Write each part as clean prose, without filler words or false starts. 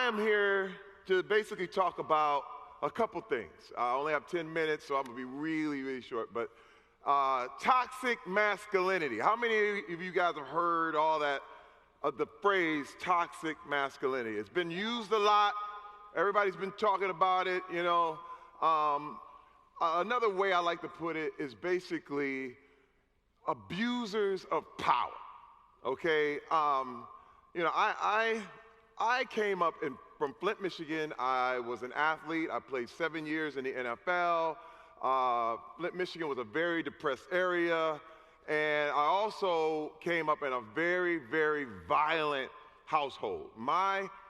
am here to basically talk about a couple things. I only have 10 minutes, so I'm going to be really, really short. But toxic masculinity. How many of you guys have heard all that, the phrase toxic masculinity? It's been used a lot. Everybody's been talking about it, you know. Another way I like to put it is basically abusers of power, okay? You know, I came up from Flint, Michigan. I was an athlete. I played 7 years in the NFL. Flint, Michigan was a very depressed area. And I also came up in a very, very violent household.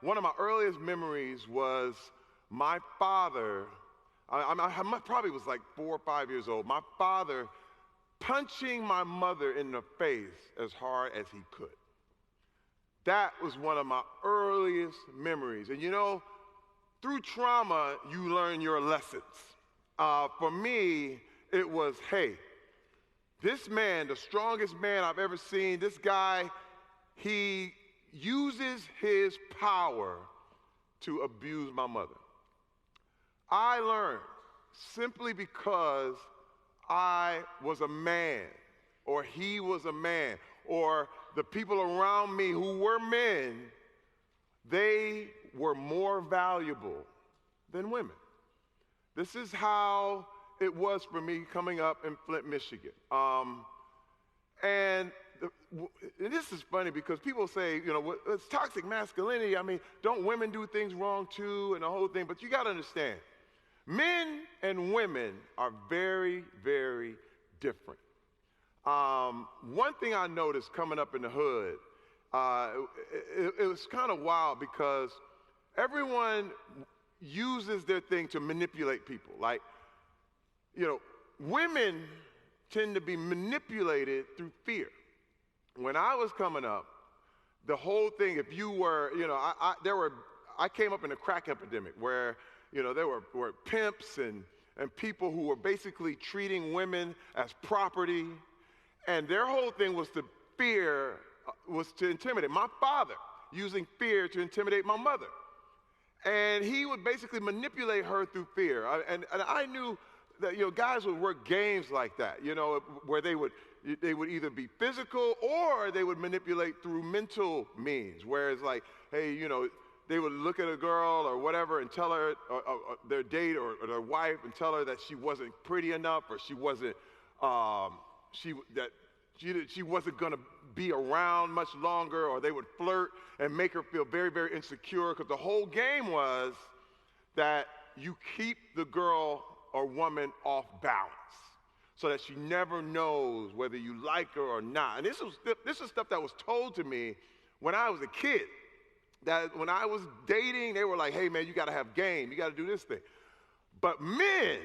One of my earliest memories was my father, I probably was like 4 or 5 years old, my father punching my mother in the face as hard as he could. That was one of my earliest memories. And you know, through trauma, you learn your lessons. For me, it was, hey, this man, the strongest man I've ever seen, this guy, he uses his power to abuse my mother. I learned simply because I was a man, or he was a man, or the people around me who were men, they were more valuable than women. This is how it was for me coming up in Flint, Michigan. And this is funny because people say, you know, it's toxic masculinity. I mean, don't women do things wrong too and the whole thing? But you got to understand, men and women are very, very different. One thing I noticed coming up in the hood, it was kind of wild because everyone uses their thing to manipulate people. Like, you know, women tend to be manipulated through fear. When I was coming up, the whole thing, if you were, you know, I came up in a crack epidemic where, you know, there were pimps and people who were basically treating women as property, and their whole thing was to intimidate. My father using fear to intimidate my mother. And he would basically manipulate her through fear. And I knew that, you know, guys would work games like that, you know, where they would either be physical or they would manipulate through mental means, where it's like, hey, you know, they would look at a girl or whatever and tell her, or their date or their wife, and tell her that she wasn't pretty enough, or she wasn't, she wasn't going to be around much longer, or they would flirt and make her feel very, very insecure, because the whole game was that you keep the girl or woman off balance so that she never knows whether you like her or not. And this is stuff that was told to me when I was a kid. That when I was dating, they were like, hey man, you got to have game, you got to do this thing. But men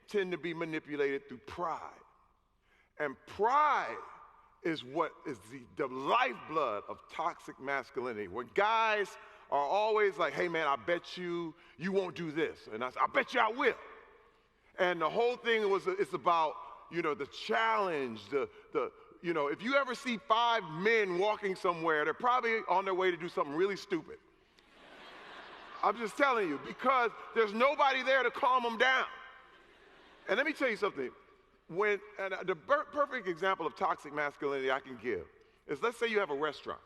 tend to be manipulated through pride. And pride is what is the lifeblood of toxic masculinity. When guys are always like, hey man, I bet you won't do this. And I bet you I will. And the whole thing it's about, you know, the challenge, you know, if you ever see 5 men walking somewhere, they're probably on their way to do something really stupid. I'm just telling you, because there's nobody there to calm them down. And let me tell you something. The perfect example of toxic masculinity I can give is, let's say you have a restaurant,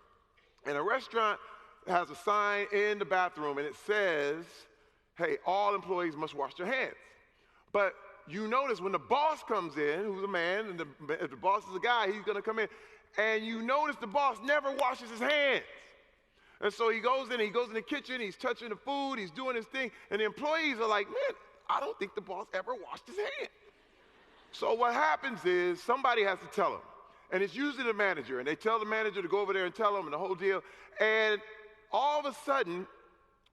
and a restaurant has a sign in the bathroom, and it says, hey, all employees must wash their hands. But you notice when the boss comes in, who's a man, and if the boss is a guy, he's going to come in, and you notice the boss never washes his hands. And so he goes in the kitchen, he's touching the food, he's doing his thing, and the employees are like, man, I don't think the boss ever washed his hands. So what happens is somebody has to tell him, and it's usually the manager, and they tell the manager to go over there and tell him, and the whole deal, and all of a sudden,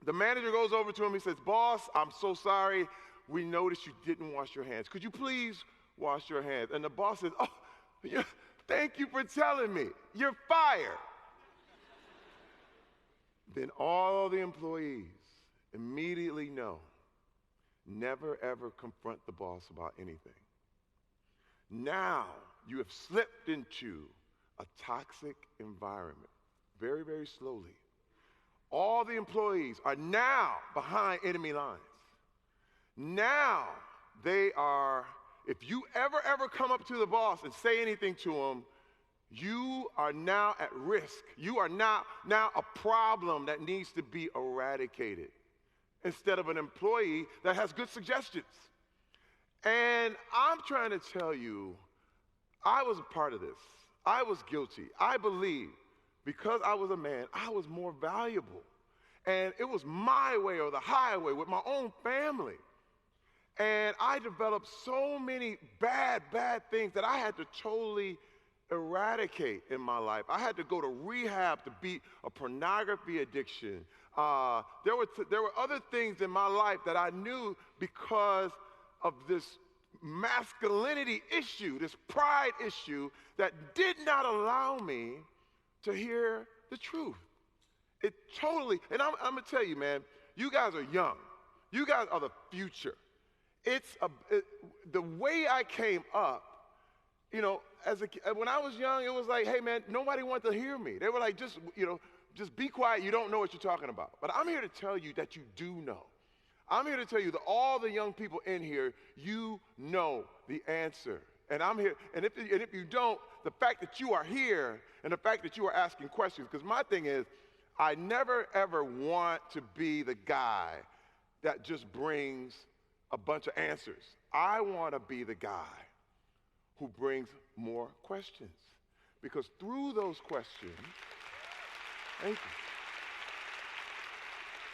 the manager goes over to him, he says, boss, I'm so sorry, we noticed you didn't wash your hands. Could you please wash your hands? And the boss says, oh, yeah, thank you for telling me. You're fired. Then all the employees immediately know, never ever confront the boss about anything. Now you have slipped into a toxic environment very, very slowly. All all the employees are now behind enemy lines. Now they are, if you ever come up to the boss and say anything to him, you are now at risk. You are now a problem that needs to be eradicated instead of an employee that has good suggestions. And I'm trying to tell you, I was a part of this. I was guilty. I believe because I was a man, I was more valuable. And it was my way or the highway with my own family. And I developed so many bad things that I had to totally eradicate in my life. I had to go to rehab to beat a pornography addiction. There were other things in my life that I knew because of this masculinity issue, this pride issue that did not allow me to hear the truth. It totally, and I'm gonna tell you, man, you guys are young. You guys are the future. The way I came up, you know, when I was young, it was like, hey man, nobody wanted to hear me. They were like, just be quiet, you don't know what you're talking about. But I'm here to tell you that you do know. I'm here to tell you that all the young people in here, you know the answer. And I'm here, and if you don't, the fact that you are here and the fact that you are asking questions, because my thing is, I never ever want to be the guy that just brings a bunch of answers. I want to be the guy who brings more questions. Because through those questions, thank you.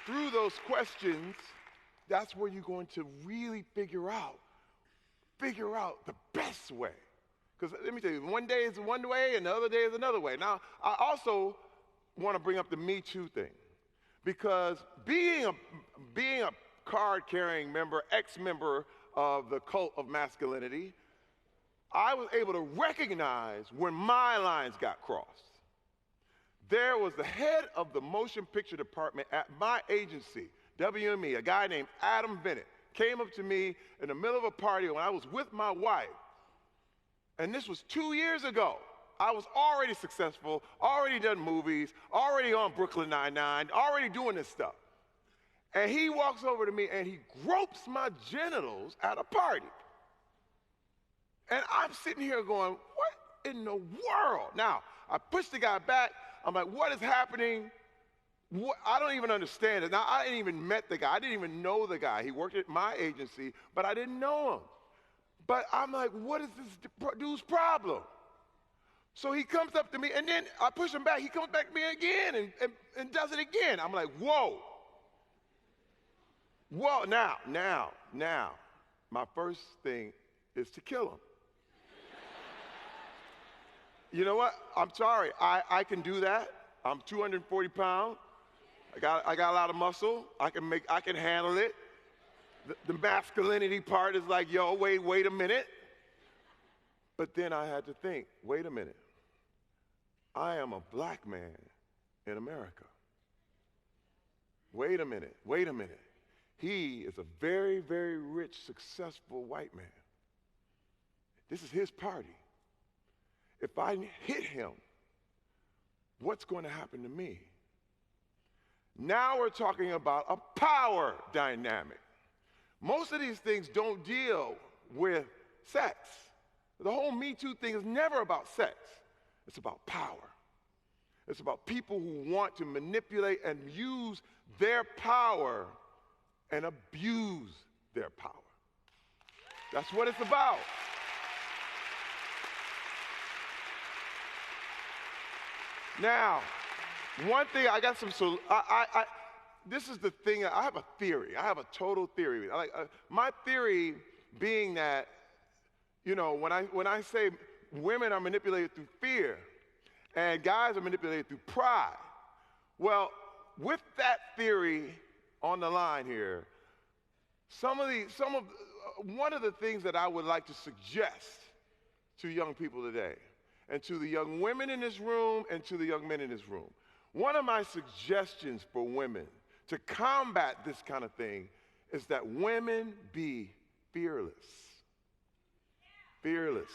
Through those questions, that's where you're going to really figure out the best way. Because let me tell you, one day is one way and the other day is another way. Now, I also want to bring up the Me Too thing. Because being a card-carrying member, ex-member of the cult of masculinity, I was able to recognize when my lines got crossed. There was the head of the motion picture department at my agency, WME, a guy named Adam Bennett, came up to me in the middle of a party when I was with my wife. And this was 2 years ago. I was already successful, already done movies, already on Brooklyn Nine-Nine, already doing this stuff. And he walks over to me and he gropes my genitals at a party. And I'm sitting here going, what in the world? Now, I pushed the guy back. I'm like, what is happening? I don't even understand it. Now, I didn't even met the guy. I didn't even know the guy. He worked at my agency, but I didn't know him. But I'm like, what is this dude's problem? So he comes up to me, and then I push him back. He comes back to me again and does it again. I'm like, whoa. Whoa, now, my first thing is to kill him. You know what? I'm sorry. I can do that. I'm 240 pounds. I got a lot of muscle. I can handle it. The masculinity part is like, yo, wait a minute. But then I had to think, wait a minute. I am a black man in America. Wait a minute. He is a very, very rich, successful white man. This is his party. If I hit him, what's going to happen to me? Now we're talking about a power dynamic. Most of these things don't deal with sex. The whole Me Too thing is never about sex. It's about power. It's about people who want to manipulate and use their power and abuse their power. That's what it's about. Now, one thing, this is the thing, I have a theory. I have a total theory. My theory being that, when I say women are manipulated through fear and guys are manipulated through pride, well, with that theory on the line here, one of the things that I would like to suggest to young people today, and to the young women in this room, and to the young men in this room, one of my suggestions for women to combat this kind of thing is that women be fearless. Fearless.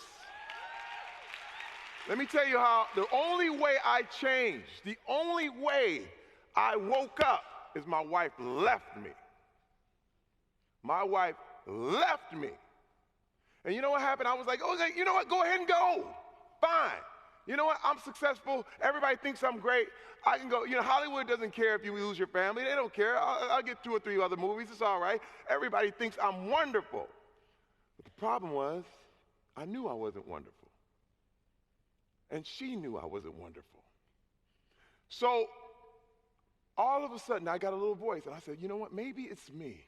Let me tell you how the only way I changed, the only way I woke up as my wife left me. My wife left me. And you know what happened? I was like, oh, you know what? Go ahead and go. Fine. You know what? I'm successful. Everybody thinks I'm great. I can go. You know, Hollywood doesn't care if you lose your family. They don't care. I'll get 2 or 3 other movies. It's all right. Everybody thinks I'm wonderful. But the problem was, I knew I wasn't wonderful. And she knew I wasn't wonderful. So all of a sudden, I got a little voice. And I said, you know what? Maybe it's me.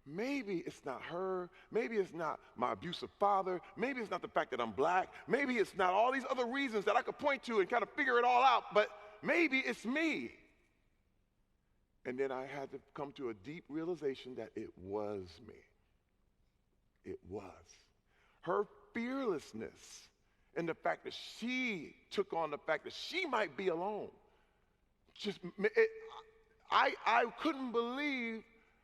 Maybe it's not her. Maybe it's not my abusive father. Maybe it's not the fact that I'm black. Maybe it's not all these other reasons that I could point to and kind of figure it all out. But maybe it's me. And then I had to come to a deep realization that it was me. It was. Her fearlessness and the fact that she took on the fact that she might be alone. I couldn't believe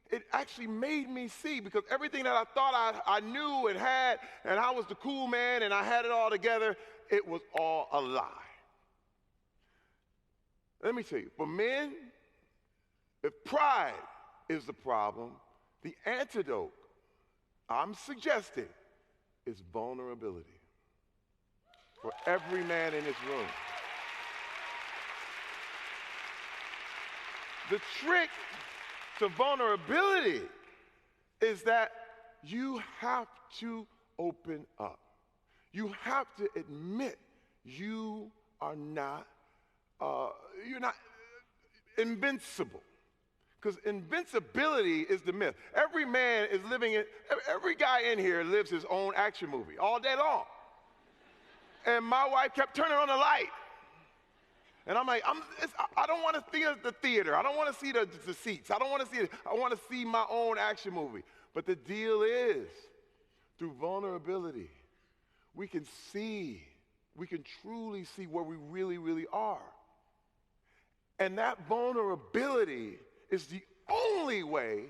it actually made me see, because everything that I thought I knew and had, and I was the cool man and I had it all together, it was all a lie. Let me tell you, for men, if pride is the problem, the antidote I'm suggesting is vulnerability for every man in this room. The trick to vulnerability is that you have to open up. You have to admit you are not, you're not invincible. Because invincibility is the myth. Every man is every guy in here lives his own action movie all day long. And my wife kept turning on the light. And I'm like, I don't want to see the theater. I don't want to see the seats. I don't want to see it. I want to see my own action movie. But the deal is, through vulnerability, we can truly see where we really, really are. And that vulnerability is the only way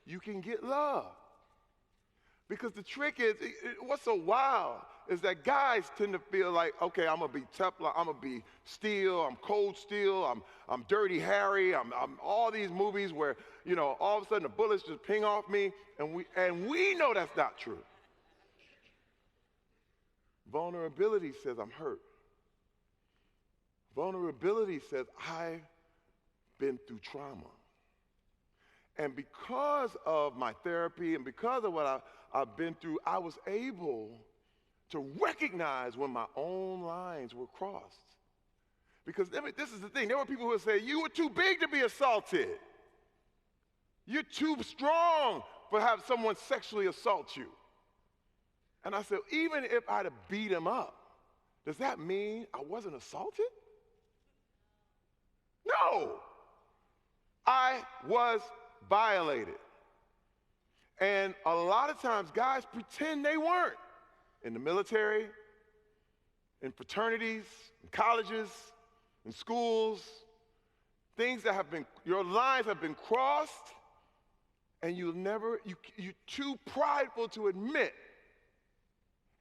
you can get love. Because the trick is, what's so wild is that guys tend to feel like, okay, I'm going to be Teflon, I'm going to be steel, I'm cold steel, I'm Dirty Harry, I'm all these movies where, you know, all of a sudden the bullets just ping off me, and we know that's not true. Vulnerability says I'm hurt. Vulnerability says I've been through trauma. And because of my therapy and because of what I've been through, I was able to recognize when my own lines were crossed. Because this is the thing. There were people who would say, you were too big to be assaulted. You're too strong for have someone sexually assault you. And I said, even if I'd have beat him up, does that mean I wasn't assaulted? No. I was violated. And a lot of times guys pretend they weren't. In the military, in fraternities, in colleges, in schools, things that your lines have been crossed, and you're too prideful to admit.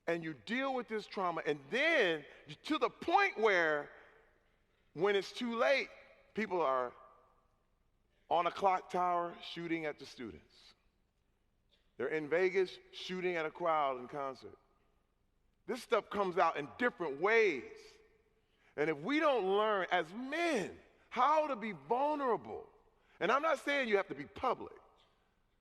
And you deal with this trauma, and then to the point where when it's too late, people are on a clock tower shooting at the students. They're in Vegas shooting at a crowd in concert. This stuff comes out in different ways. And if we don't learn as men how to be vulnerable, and I'm not saying you have to be public,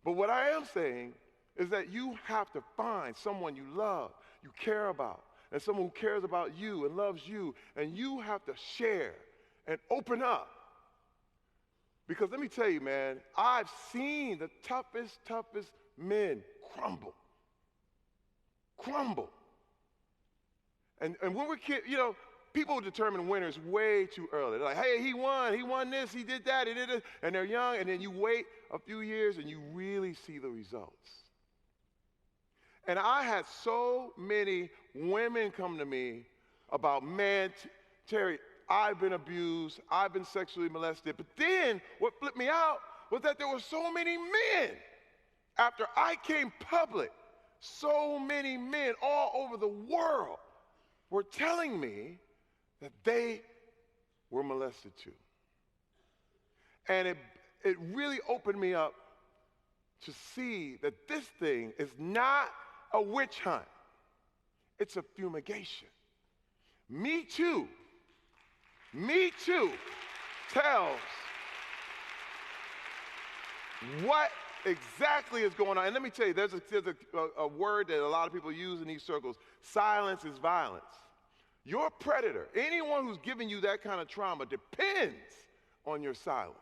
but what I am saying is that you have to find someone you love, you care about, and someone who cares about you and loves you, and you have to share and open up. Because let me tell you, man, I've seen the toughest men crumble. And when we're kids, you know, people determine winners way too early. They're like, hey, he won this, he did that, he did it, and they're young, and then you wait a few years and you really see the results. And I had so many women come to me about, man, Terry, I've been abused, I've been sexually molested. But then what flipped me out was that there were so many men. After I came public, so many men all over the world were telling me that they were molested too. And it really opened me up to see that this thing is not a witch hunt. It's a fumigation. Me Too tells what exactly is going on. And let me tell you, there's a word that a lot of people use in these circles. Silence is violence. Your predator, anyone who's giving you that kind of trauma, depends on your silence.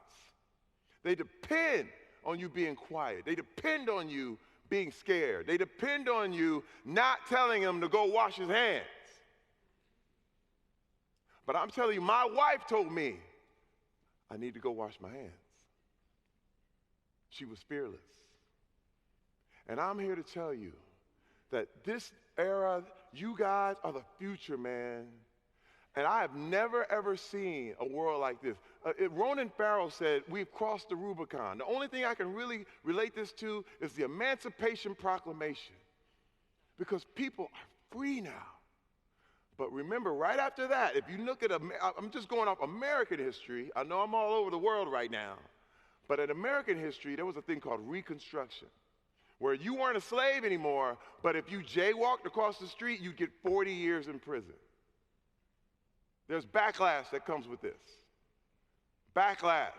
They depend on you being quiet. They depend on you being scared. They depend on you not telling him to go wash his hands. But I'm telling you, my wife told me, I need to go wash my hands. She was fearless. And I'm here to tell you that this era, you guys are the future, man. And I have never, ever seen a world like this. Ronan Farrow said, we've crossed the Rubicon. The only thing I can really relate this to is the Emancipation Proclamation. Because people are free now. But remember, right after that, if you look at, I'm just going off American history. I know I'm all over the world right now. But in American history, there was a thing called Reconstruction, where you weren't a slave anymore, but if you jaywalked across the street, you'd get 40 years in prison. There's backlash that comes with this. Backlash.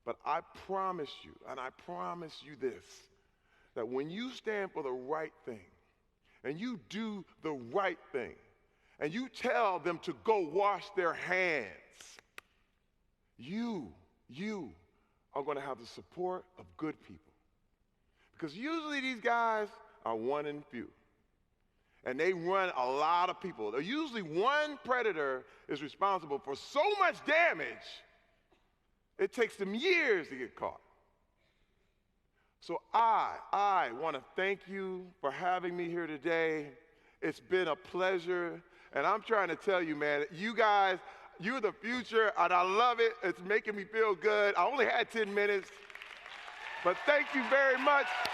But I promise you, and I promise you this, that when you stand for the right thing, and you do the right thing, and you tell them to go wash their hands, you are going to have the support of good people. Because usually these guys are one and few. And they run a lot of people. Usually one predator is responsible for so much damage, it takes them years to get caught. So I want to thank you for having me here today. It's been a pleasure. And I'm trying to tell you, man, you guys, you're the future, and I love it. It's making me feel good. I only had 10 minutes. But thank you very much.